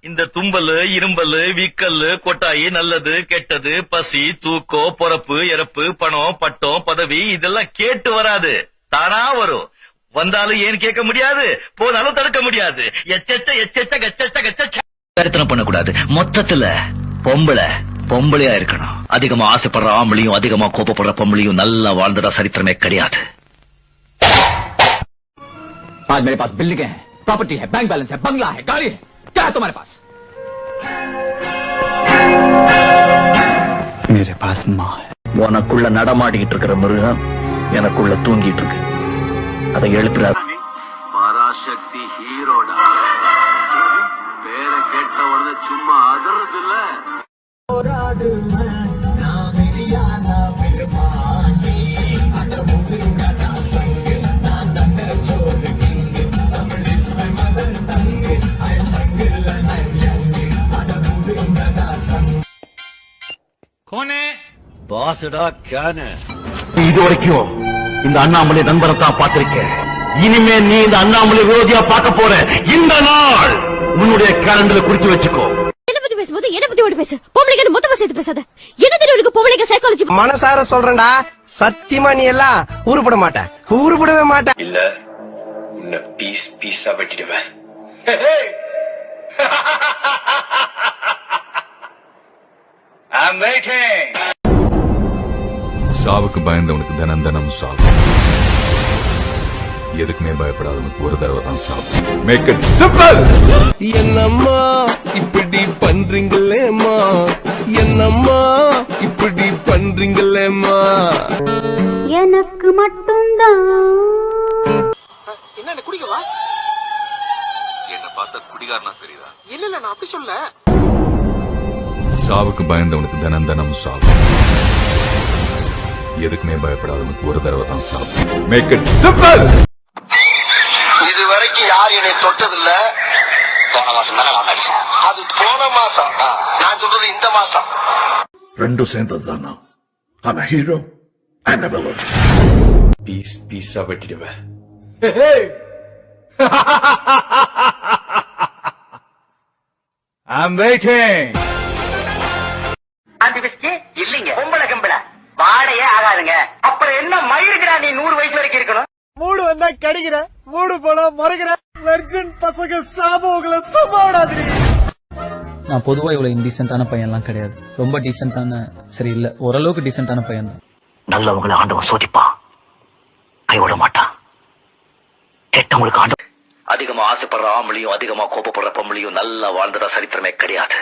இந்த தும்பல், இரும்பல், வீக்கல், கொட்டாயி, நல்லது கெட்டது, பசி, தூக்கம், பொறப்பு, இறப்பு, பணம், பட்டம், பதவி இதெல்லாம் கேட்டு வராது, தானா வரும். வந்தாலும் ஏன் கேட்க முடியாது, போனாலும் தடுக்க முடியாது. கருத்தனம் பண்ணக்கூடாது. மொத்தத்துல பொம்பளையா இருக்கணும். அதிகமா ஆசைப்படுற ஆம்பளையும் அதிகமா கோபப்படுற பொம்பளையும் நல்லா வாழ்ந்ததா சரித்திரமே கிடையாது. आज मेरे पास बिल्डिंग है, प्रॉपर्टी है, बैंक बैलेंस है, बंगला है, गाड़ी है, क्या है तुम्हारे पास? मेरे पास माँ है. உனக்குள்ள நடமாடிக்கிட்டு இருக்கிற மிருகம் எனக்குள்ள தூங்கிட்டு இருக்கு. அதை எழுப்புற பராசக்தி ஹீரோடா. பேரை கேட்ட உடனே சும்மா அதறது இல்ல. பாசுடா கேன. இது வரைக்கும் இந்த அண்ணாமலை நண்பரைத்தான் பார்த்திருக்கேன். இனிமே நீ இந்த அண்ணாமலை விரோதியா பார்க்க போற. இந்த நாள் உன்னுடைய கேலண்டர்ல குறிச்சு வச்சுக்கோ. என்ன பத்தி பேசும்போது என்ன பத்தி ஓடி பேசு. பொம்பளைங்க மொத்தமா சேர்த்து பேசாத. என்ன தெரியும் பொம்பளைங்க சைக்காலஜி. மனசார சொல்றேன்டா, சத்தியமா நீ எல்லாம் உருப்பட மாட்ட, உருப்படவே மாட்ட. இல்ல உன்னை பீஸ் பீஸா வெட்டிடுவேன். I'm waiting. சாவுக்கு பயந்தவனுக்கு தினம் தினம் சாவு. எதுக்குமே பயப்படாதவனுக்கு ஒரு தடவை தான் சாவு. Make it simple. என்னம்மா இப்படி பண்றீங்களேம்மா, என்னம்மா இப்படி பண்றீங்களேம்மா. எனக்கு மட்டும்தான். என்ன குடிக்கவா? என்ன பார்த்தா குடிகாரனா தெரியுதா? இல்ல நான் அப்படி சொல்ல. சாவுக்கு பயந்தவனுக்கு தினம் தினம் சாவு. எதுக்குமே பயப்படாதவனுக்கு ஒரு தடவை தான் சாவு. Make it simple. இது வரைக்கும் யார் என்னை தொட்டதில்ல. போன மாசம் தானே நான் அடிச்சேன். அது போன மாசம். நான் சொல்றது இந்த மாசம். ரெண்டும் சேர்ந்ததுதானா? I'm a hero and a villain. Piece பீஸா வெட்டிடுவேன். I'm waiting. இல்லீங்க பொம்பளை கம்பளை வாடையே ஆகாதுங்க. அப்புறம் என்ன மயிருக்குடா நீ 100 வயசு வரைக்கும் இருக்கணும். மூடு வந்தா கடிக்கிற, மூடு போனா மறைக்கிற வெர்ஜன் பசங்க சாபோகளை சும்மாடாது. நான் பொதுவா இவ்வளவு இன்டீசென்டான பையன்லாம் கிடையாது. ரொம்ப டீசென்டான, சரி இல்ல ஓரளவுக்கு டீசென்டான பையன் தான். நல்லவங்களை ஆண்டவன் சோதிப்பான், கைவிட மாட்டான். கெட்டவங்களுக்கு ஆண்டவன். அதிகமா ஆசைப்படுற ஆம்பளையும் அதிகமா கோபப்படுற பொம்பளையும் நல்லா வாழ்ந்ததா சரித்திரமே கிடையாது.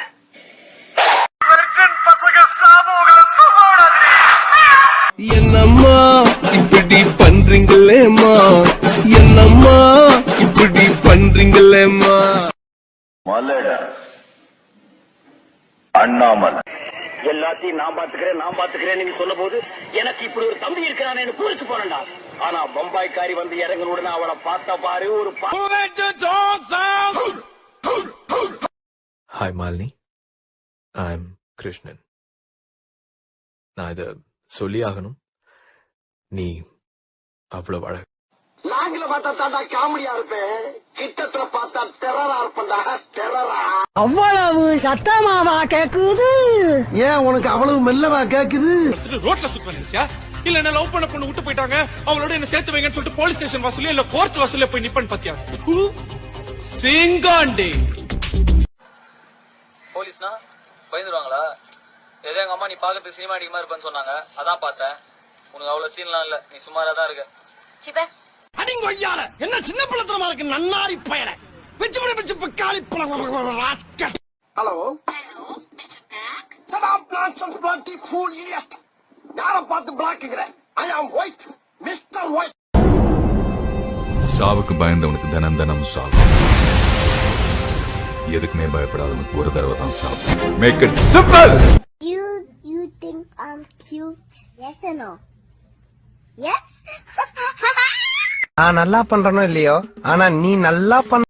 என்னம்மா இப்படி பண்றீங்களேம்மா, என்னம்மா இப்படி பண்றீங்களேம்மா. மலட அண்ணாமலை எல்லாத்தையும் நான் பாத்துக்கிறேன் நீ சொல்ல போது எனக்கு இப்படி ஒரு தம்பி இருக்கிறானு பூரிச்சு போனா. ஆனா பம்பாய்க்காரி வந்து இறங்கணுடன் அவளை பார்த்த பாரு ஒரு. Hi Malini, I'm Krishnan. நான் இத சொல்லி ஆகணும். நீ அவ்வளவு அழகு. நாங்கள பார்த்தா தாண்டா காமெடியா இருப்பேன், கிட்டத்துல பார்த்தா டெரரா இருப்பேன்டா, டெரரா. அவ்வளவு சத்தமாவா கேக்குது? ஏன் உனக்கு அவ்வளவு மெல்லவா கேக்குது? ரோட்ல சுத்தனிச்சா இல்ல என்ன லவ் பண்ண பொண்ணு விட்டு போயிட்டாங்க, அவளோட என்ன சேர்த்து வைங்கன்னு சொல்லிட்டு போலீஸ் ஸ்டேஷன் வாசல்ல இல்ல கோர்ட் வாசல்ல போய் நிப்பன் பாத்தியா? சிங்காண்டே போலீஸ்னா பயந்துருவாங்களா? ஏதோ எங்க அம்மா நீ பாக்கிறதுக்கு சினிமா அடிக்கமா இருப்பேன்னு சொன்னாங்க, அதான் பார்த்தேன். உனக்கு அவ்வளவு சீன்லாம் இல்ல, நீ சுமாரா தான் இருக்க. அடிங்கொய்யால என்ன சின்ன பிள்ளைத்தனமா இருக்கு நன்னாரி பயல பிச்சு பிக்காளி ராஸ்கல். ஹலோ சட் அப் நான்சென்ஸ் பிளட்டி ஃபூல் இடியட். யார பார்த்து பிளாக்குங்கற? ஐ அம் ஒயிட் மிஸ்டர் ஒயிட். சாவுக்கு பயந்தவனுக்கு தினம் தினம் சாவு. எதுக்குமே பயப்படாதவனுக்கு ஒரு தடவை தான் சாவு. Make it simple. You think I'm cute? Yes or no? Yes? நான் நல்லா பண்றனோ இல்லையோ, ஆனா நீ நல்லா பண்ண